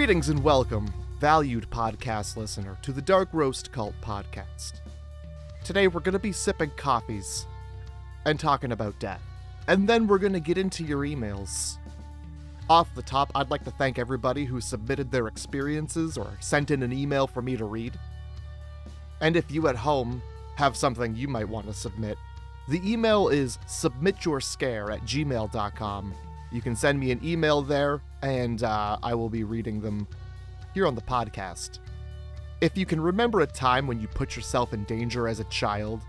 Greetings and welcome, valued podcast listener, to the Dark Roast Cult podcast. Today we're going to be sipping coffees and talking about death. And then we're going to get into your emails. Off the top, I'd like to thank everybody who submitted their experiences or sent in an email for me to read. And if you at home have something you might want to submit, the email is submityourscare@gmail.com. You can send me an email there, and I will be reading them here on the podcast. If you can remember a time when you put yourself in danger as a child,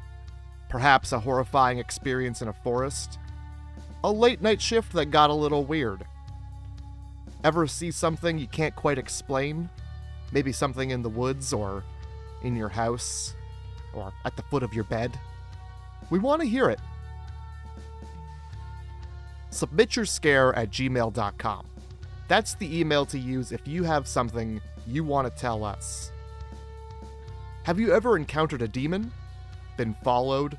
perhaps a horrifying experience in a forest, a late night shift that got a little weird, ever see something you can't quite explain? Maybe something in the woods, or in your house, or at the foot of your bed? We want to hear it. Submityourscare@gmail.com. That's the email to use if you have something you want to tell us. Have you ever encountered a demon? Been followed?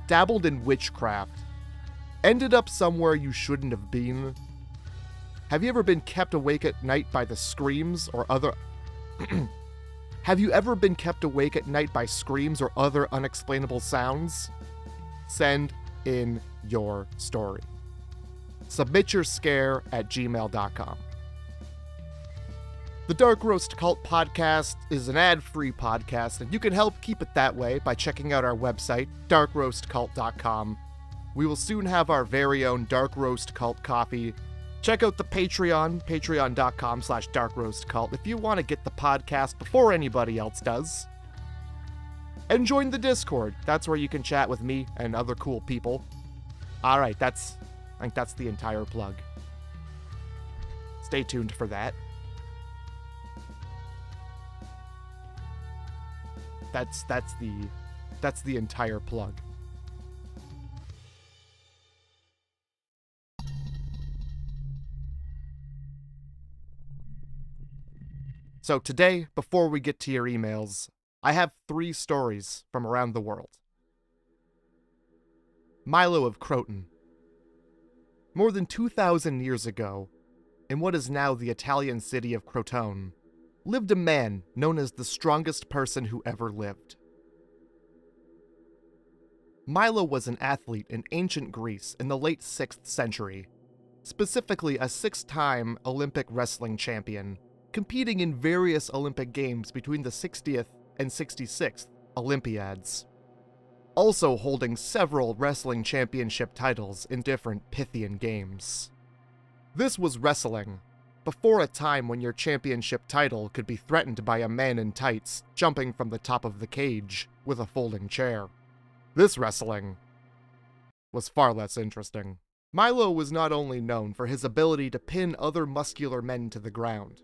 Dabbled in witchcraft? Ended up somewhere you shouldn't have been? Have you ever been kept awake at night by the screams or other... Have you ever been kept awake at night by screams or other unexplainable sounds? Send in your story. Submityourscare@gmail.com. The Dark Roast Cult podcast is an ad-free podcast, and you can help keep it that way by checking out our website, darkroastcult.com. We will soon have our very own Dark Roast Cult coffee. Check out the Patreon, patreon.com/darkroastcult, if you want to get the podcast before anybody else does. And join the Discord. That's where you can chat with me and other cool people. Alright, I think that's the entire plug. Stay tuned for that. That's the entire plug. So today, before we get to your emails, I have 3 stories from around the world. Milo of Croton. More than 2,000 years ago, in what is now the Italian city of Crotone, lived a man known as the strongest person who ever lived. Milo was an athlete in ancient Greece in the late 6th century, specifically a 6-time Olympic wrestling champion, competing in various Olympic Games between the 60th and 66th Olympiads, also holding several wrestling championship titles in different Pythian games. This was wrestling, before a time when your championship title could be threatened by a man in tights jumping from the top of the cage with a folding chair. This wrestling was far less interesting. Milo was not only known for his ability to pin other muscular men to the ground.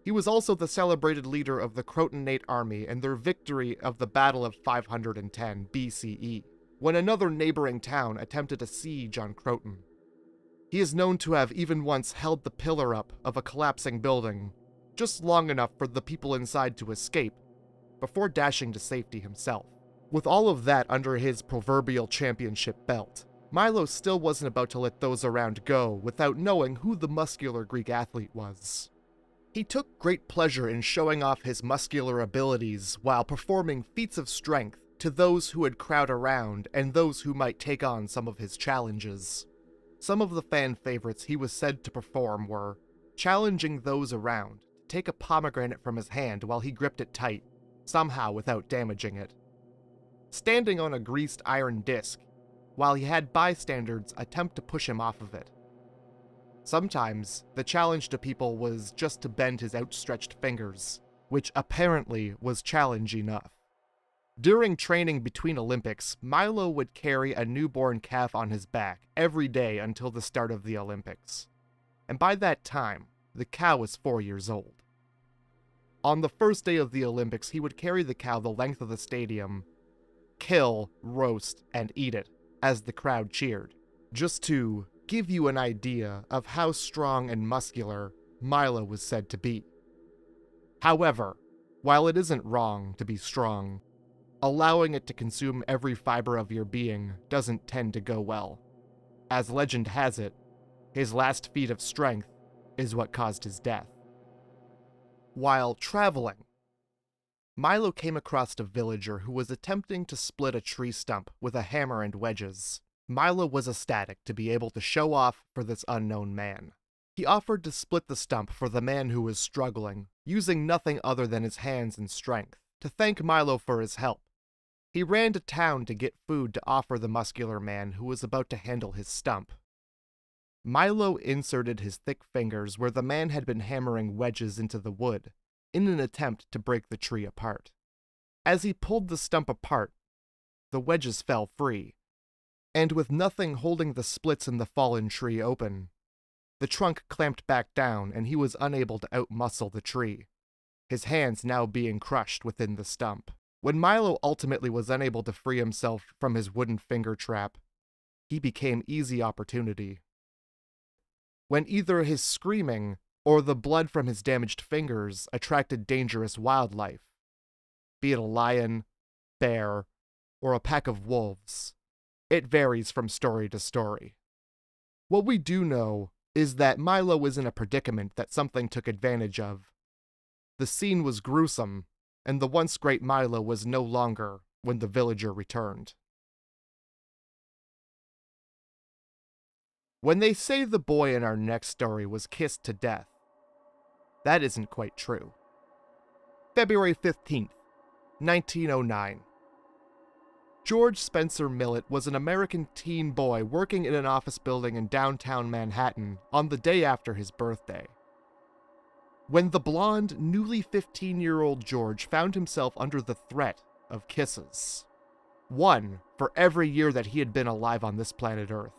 He was also the celebrated leader of the Crotonate army and their victory of the Battle of 510 BCE, when another neighboring town attempted a siege on Croton. He is known to have even once held the pillar up of a collapsing building, just long enough for the people inside to escape, before dashing to safety himself. With all of that under his proverbial championship belt, Milo still wasn't about to let those around go without knowing who the muscular Greek athlete was. He took great pleasure in showing off his muscular abilities while performing feats of strength to those who would crowd around and those who might take on some of his challenges. Some of the fan favorites he was said to perform were challenging those around to take a pomegranate from his hand while he gripped it tight, somehow without damaging it, standing on a greased iron disc while he had bystanders attempt to push him off of it. Sometimes, the challenge to people was just to bend his outstretched fingers, which apparently was challenge enough. During training between Olympics, Milo would carry a newborn calf on his back every day until the start of the Olympics. And by that time, the cow was 4 years old. On the first day of the Olympics, he would carry the cow the length of the stadium, kill, roast, and eat it, as the crowd cheered, just to give you an idea of how strong and muscular Milo was said to be. However, while it isn't wrong to be strong, allowing it to consume every fiber of your being doesn't tend to go well. As legend has it, his last feat of strength is what caused his death. While traveling, Milo came across a villager who was attempting to split a tree stump with a hammer and wedges. Milo was ecstatic to be able to show off for this unknown man. He offered to split the stump for the man who was struggling, using nothing other than his hands and strength. To thank Milo for his help, he ran to town to get food to offer the muscular man who was about to handle his stump. Milo inserted his thick fingers where the man had been hammering wedges into the wood, in an attempt to break the tree apart. As he pulled the stump apart, the wedges fell free, and with nothing holding the splits in the fallen tree open, the trunk clamped back down and he was unable to outmuscle the tree, his hands now being crushed within the stump. When Milo ultimately was unable to free himself from his wooden finger trap, he became easy opportunity. When either his screaming or the blood from his damaged fingers attracted dangerous wildlife, be it a lion, bear, or a pack of wolves, it varies from story to story. What we do know is that Milo was in a predicament that something took advantage of. The scene was gruesome, and the once great Milo was no longer when the villager returned. When they say the boy in our next story was kissed to death, that isn't quite true. February 15th, 1909. George Spencer Millett was an American teen boy working in an office building in downtown Manhattan on the day after his birthday, when the blonde, newly 15-year-old George found himself under the threat of kisses. One for every year that he had been alive on this planet Earth.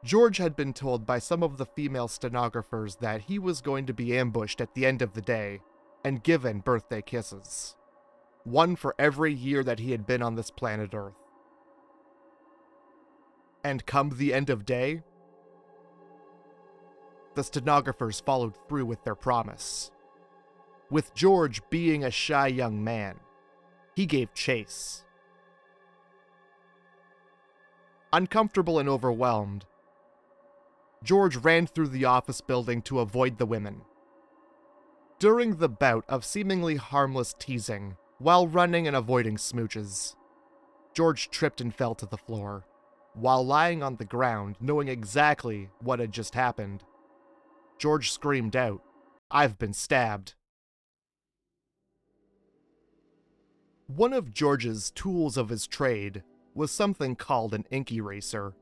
George had been told by some of the female stenographers that he was going to be ambushed at the end of the day and given birthday kisses. One for every year that he had been on this planet Earth. And come the end of day, the stenographers followed through with their promise. With George being a shy young man, he gave chase. Uncomfortable and overwhelmed, George ran through the office building to avoid the women. During the bout of seemingly harmless teasing, while running and avoiding smooches, George tripped and fell to the floor. While lying on the ground, knowing exactly what had just happened, George screamed out, "I've been stabbed." One of George's tools of his trade was something called an ink eraser.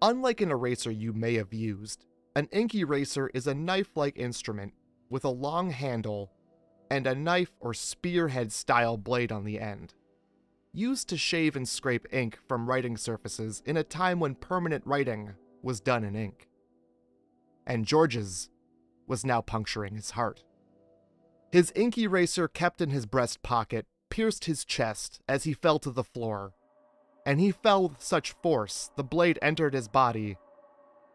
Unlike an eraser you may have used, an ink eraser is a knife-like instrument with a long handle and a knife or spearhead-style blade on the end, used to shave and scrape ink from writing surfaces in a time when permanent writing was done in ink. And George's was now puncturing his heart. His ink eraser kept in his breast pocket pierced his chest as he fell to the floor, and he fell with such force the blade entered his body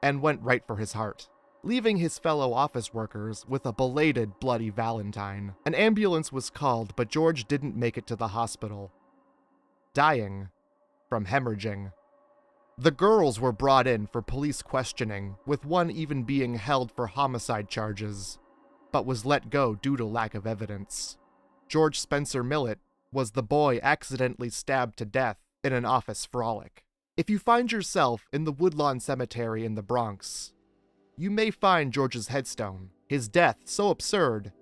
and went right for his heart, leaving his fellow office workers with a belated bloody Valentine. An ambulance was called, but George didn't make it to the hospital, dying from hemorrhaging. The girls were brought in for police questioning, with one even being held for homicide charges, but was let go due to lack of evidence. George Spencer Millett was the boy accidentally stabbed to death in an office frolic. If you find yourself in the Woodlawn Cemetery in the Bronx, you may find George's headstone. His death so absurd,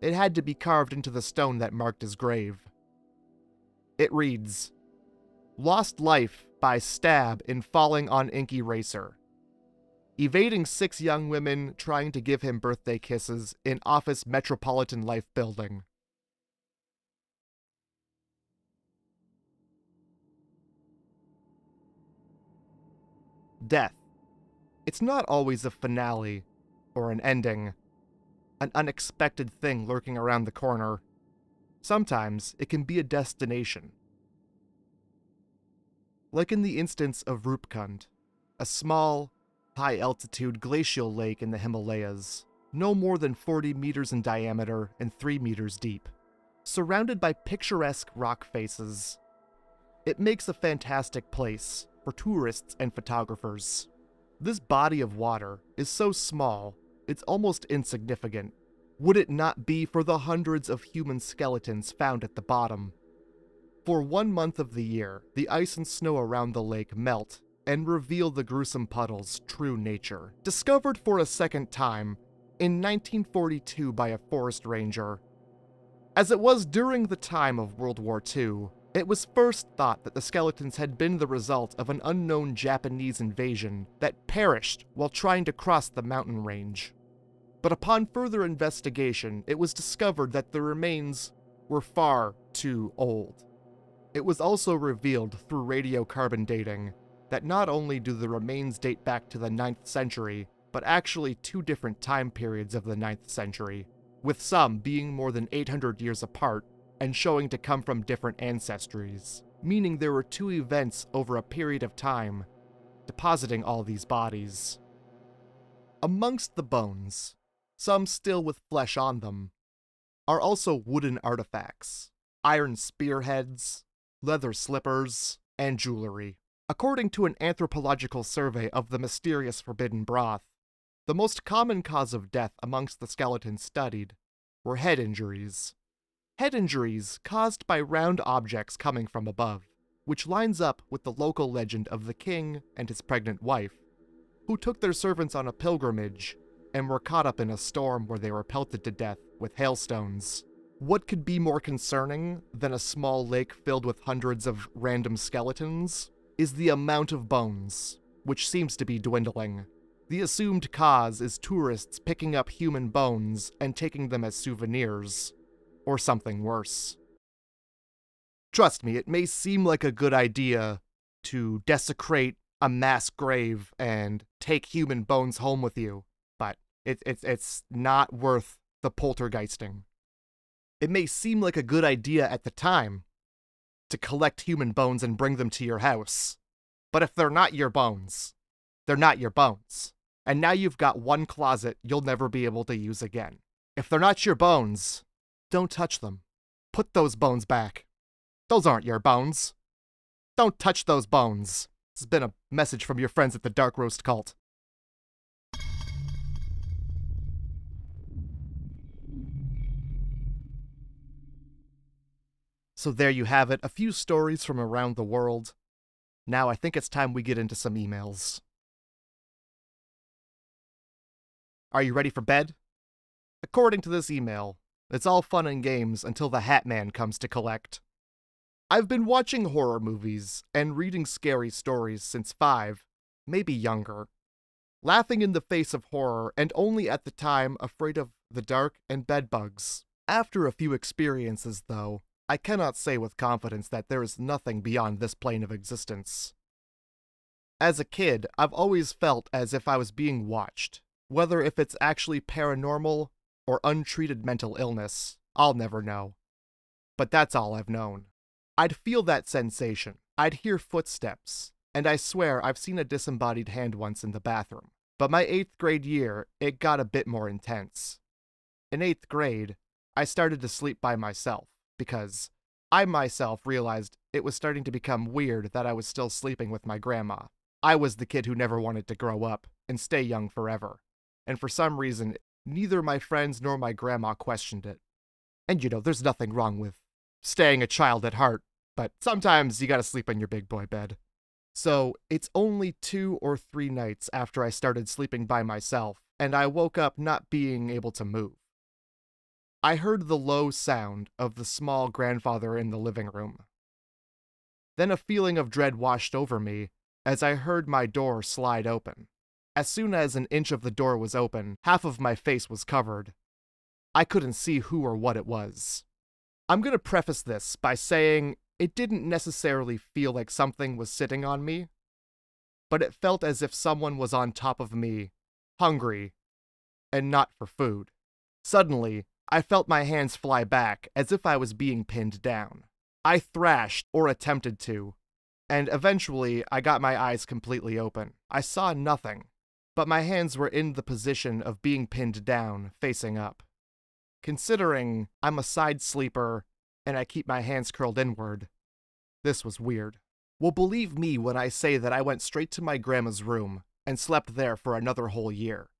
it had to be carved into the stone that marked his grave. It reads, "Lost life by stab in falling on ink eraser. Evading 6 young women trying to give him birthday kisses in office Metropolitan Life building." Death. It's not always a finale or an ending, an unexpected thing lurking around the corner. Sometimes it can be a destination. Like in the instance of Rupkund, a small, high-altitude glacial lake in the Himalayas, no more than 40 meters in diameter and 3 meters deep. Surrounded by picturesque rock faces, it makes a fantastic place for tourists and photographers. This body of water is so small, it's almost insignificant. Would it not be for the hundreds of human skeletons found at the bottom? For 1 month of the year, the ice and snow around the lake melt and reveal the gruesome puddle's true nature. Discovered for a second time in 1942 by a forest ranger. As it was during the time of World War II, it was first thought that the skeletons had been the result of an unknown Japanese invasion that perished while trying to cross the mountain range. But upon further investigation, it was discovered that the remains were far too old. It was also revealed through radiocarbon dating that not only do the remains date back to the 9th century, but actually 2 different time periods of the 9th century, with some being more than 800 years apart and showing to come from different ancestries, meaning there were 2 events over a period of time, depositing all these bodies. Amongst the bones, some still with flesh on them, are also wooden artifacts, iron spearheads, leather slippers, and jewelry. According to an anthropological survey of the mysterious forbidden broth, the most common cause of death amongst the skeletons studied were head injuries. Head injuries caused by round objects coming from above, which lines up with the local legend of the king and his pregnant wife, who took their servants on a pilgrimage and were caught up in a storm where they were pelted to death with hailstones. What could be more concerning than a small lake filled with hundreds of random skeletons is the amount of bones, which seems to be dwindling. The assumed cause is tourists picking up human bones and taking them as souvenirs, or something worse. Trust me, it may seem like a good idea to desecrate a mass grave and take human bones home with you, but it's not worth the poltergeisting. It may seem like a good idea at the time to collect human bones and bring them to your house, but if they're not your bones, they're not your bones. And now you've got one closet you'll never be able to use again. If they're not your bones, don't touch them. Put those bones back. Those aren't your bones. Don't touch those bones. This has been a message from your friends at the Dark Roast Cult. So there you have it, a few stories from around the world. Now I think it's time we get into some emails. Are you ready for bed? According to this email, it's all fun and games until the Hat Man comes to collect. I've been watching horror movies and reading scary stories since 5, maybe younger. Laughing in the face of horror and only at the time afraid of the dark and bedbugs. After a few experiences, though, I cannot say with confidence that there is nothing beyond this plane of existence. As a kid, I've always felt as if I was being watched. Whether if it's actually paranormal or untreated mental illness, I'll never know. But that's all I've known. I'd feel that sensation. I'd hear footsteps, and I swear I've seen a disembodied hand once in the bathroom. But my 8th grade year, it got a bit more intense. In 8th grade, I started to sleep by myself, because I myself realized it was starting to become weird that I was still sleeping with my grandma. I was the kid who never wanted to grow up and stay young forever. And for some reason, neither my friends nor my grandma questioned it. And you know, there's nothing wrong with staying a child at heart, but sometimes you gotta sleep in your big boy bed. So, it's only 2 or 3 nights after I started sleeping by myself, and I woke up not being able to move. I heard the low sound of the small grandfather in the living room. Then a feeling of dread washed over me as I heard my door slide open. As soon as an inch of the door was open, half of my face was covered. I couldn't see who or what it was. I'm gonna preface this by saying it didn't necessarily feel like something was sitting on me, but it felt as if someone was on top of me, hungry, and not for food. Suddenly, I felt my hands fly back as if I was being pinned down. I thrashed, or attempted to, and eventually I got my eyes completely open. I saw nothing, but my hands were in the position of being pinned down, facing up. Considering I'm a side sleeper and I keep my hands curled inward, this was weird. Well, believe me when I say that I went straight to my grandma's room and slept there for another whole year.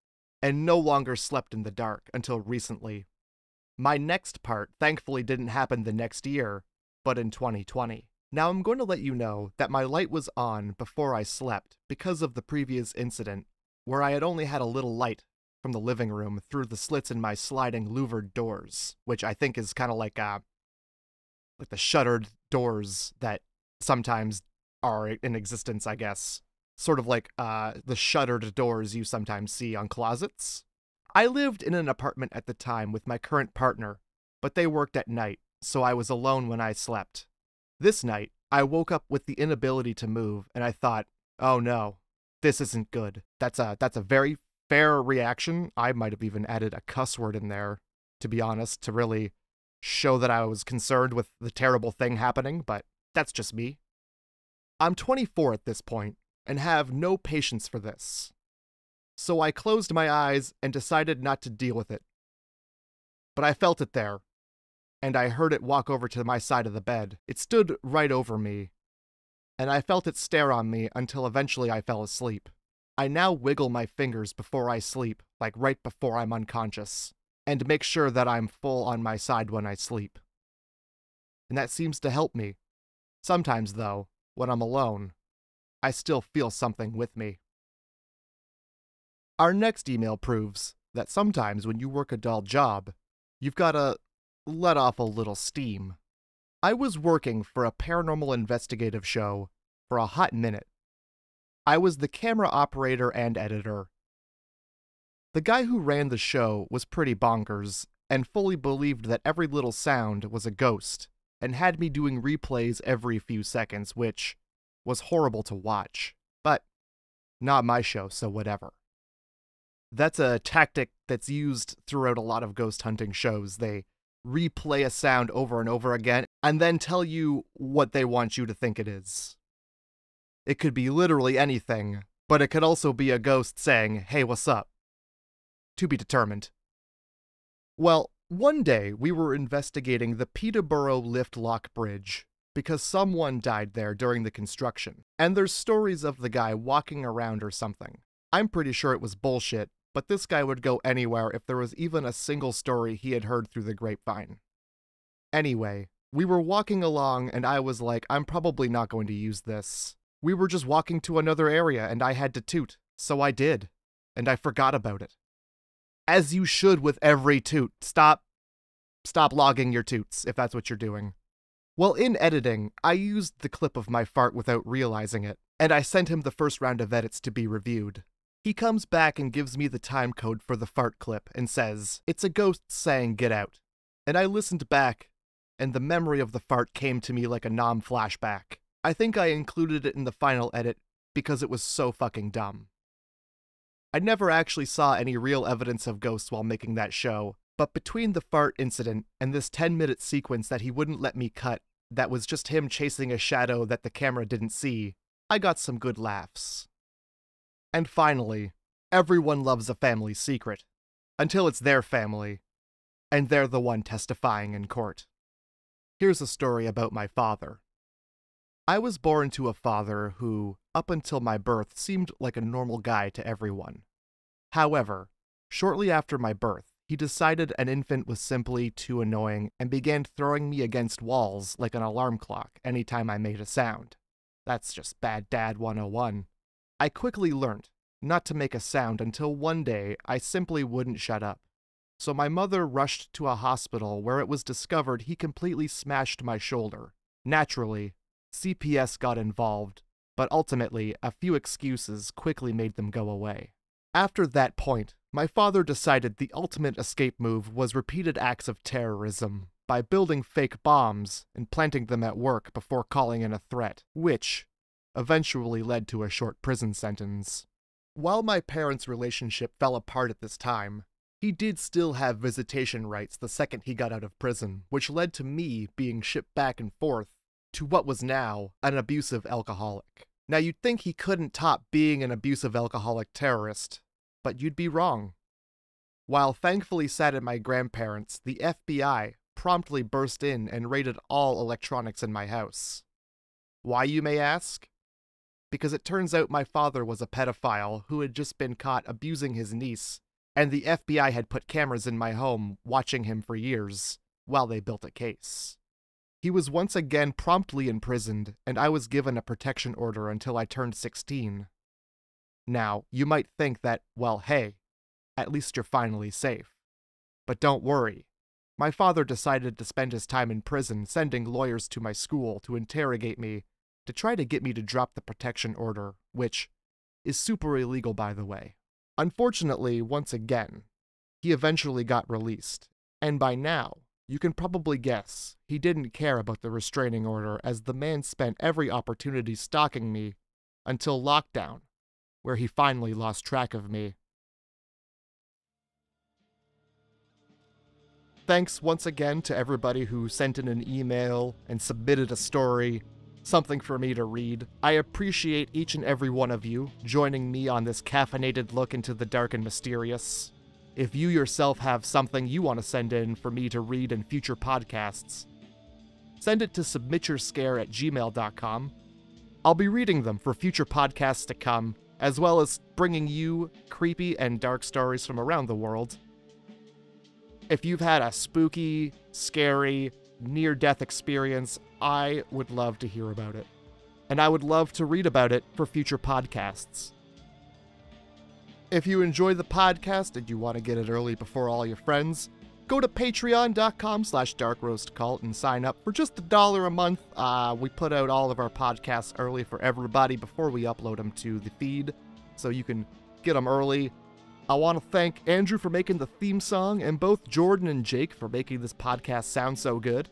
and no longer slept in the dark until recently. My next part thankfully didn't happen the next year, but in 2020. Now I'm going to let you know that my light was on before I slept because of the previous incident, where I had only had a little light from the living room through the slits in my sliding louvered doors, which I think is kind of like the shuttered doors that sometimes are in existence, I guess. Sort of like the shuttered doors you sometimes see on closets. I lived in an apartment at the time with my current partner, but they worked at night, so I was alone when I slept. This night, I woke up with the inability to move, and I thought, oh no, this isn't good. That's a very fair reaction. I might have even added a cuss word in there, to be honest, to really show that I was concerned with the terrible thing happening, but that's just me. I'm 24 at this point, and have no patience for this. So I closed my eyes and decided not to deal with it. But I felt it there, and I heard it walk over to my side of the bed. It stood right over me, and I felt it stare on me until eventually I fell asleep. I now wiggle my fingers before I sleep, like right before I'm unconscious, and make sure that I'm full on my side when I sleep. And that seems to help me. Sometimes, though, when I'm alone, I still feel something with me. Our next email proves that sometimes when you work a dull job, you've gotta let off a little steam. I was working for a paranormal investigative show for a hot minute. I was the camera operator and editor. The guy who ran the show was pretty bonkers and fully believed that every little sound was a ghost and had me doing replays every few seconds, which was horrible to watch. But not my show, so whatever. That's a tactic that's used throughout a lot of ghost hunting shows. They replay a sound over and over again, and then tell you what they want you to think it is. It could be literally anything, but it could also be a ghost saying, "Hey, what's up?" To be determined. Well, one day we were investigating the Peterborough Lift Lock Bridge, because someone died there during the construction, and there's stories of the guy walking around or something. I'm pretty sure it was bullshit, but this guy would go anywhere if there was even a single story he had heard through the grapevine. Anyway, we were walking along and I was like, I'm probably not going to use this. We were just walking to another area and I had to toot, so I did, and I forgot about it. As you should with every toot. Stop logging your toots if that's what you're doing. Well, in editing, I used the clip of my fart without realizing it, and I sent him the first round of edits to be reviewed. He comes back and gives me the time code for the fart clip and says, "It's a ghost saying get out." And I listened back, and the memory of the fart came to me like a flashback. I think I included it in the final edit because it was so fucking dumb. I never actually saw any real evidence of ghosts while making that show, but between the fart incident and this 10-minute sequence that he wouldn't let me cut that was just him chasing a shadow that the camera didn't see, I got some good laughs. And finally, everyone loves a family secret, until it's their family, and they're the one testifying in court. Here's a story about my father. I was born to a father who, up until my birth, seemed like a normal guy to everyone. However, shortly after my birth, he decided an infant was simply too annoying and began throwing me against walls like an alarm clock anytime I made a sound. That's just bad dad 101. I quickly learned not to make a sound until one day I simply wouldn't shut up. So my mother rushed to a hospital where it was discovered he completely smashed my shoulder. Naturally, CPS got involved, but ultimately a few excuses quickly made them go away. After that point, my father decided the ultimate escape move was repeated acts of terrorism by building fake bombs and planting them at work before calling in a threat, which eventually led to a short prison sentence. While my parents' relationship fell apart at this time, he did still have visitation rights the second he got out of prison, which led to me being shipped back and forth to what was now an abusive alcoholic. Now you'd think he couldn't top being an abusive alcoholic terrorist, but you'd be wrong. While thankfully sat at my grandparents', the FBI promptly burst in and raided all electronics in my house. Why, you may ask? Because it turns out my father was a pedophile who had just been caught abusing his niece and the FBI had put cameras in my home watching him for years while they built a case. He was once again promptly imprisoned, and I was given a protection order until I turned 16. Now, you might think that, well, hey, at least you're finally safe. But don't worry. My father decided to spend his time in prison sending lawyers to my school to interrogate me to try to get me to drop the protection order, which is super illegal, by the way. Unfortunately, once again, he eventually got released, and by now, you can probably guess he didn't care about the restraining order, as the man spent every opportunity stalking me until lockdown, where he finally lost track of me. Thanks once again to everybody who sent in an email and submitted a story, something for me to read. I appreciate each and every one of you joining me on this caffeinated look into the dark and mysterious. If you yourself have something you want to send in for me to read in future podcasts, send it to submityourscare@gmail.com. I'll be reading them for future podcasts to come, as well as bringing you creepy and dark stories from around the world. If you've had a spooky, scary, near-death experience, I would love to hear about it. And I would love to read about it for future podcasts. If you enjoy the podcast and you want to get it early before all your friends, go to patreon.com/darkroastcult and sign up for just $1 a month. We put out all of our podcasts early for everybody before we upload them to the feed, so you can get them early. I want to thank Andrew for making the theme song, and both Jordan and Jake for making this podcast sound so good.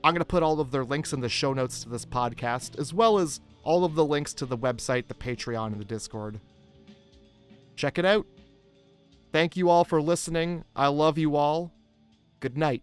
I'm going to put all of their links in the show notes to this podcast, as well as all of the links to the website, the Patreon, and the Discord. Check it out. Thank you all for listening. I love you all. Good night.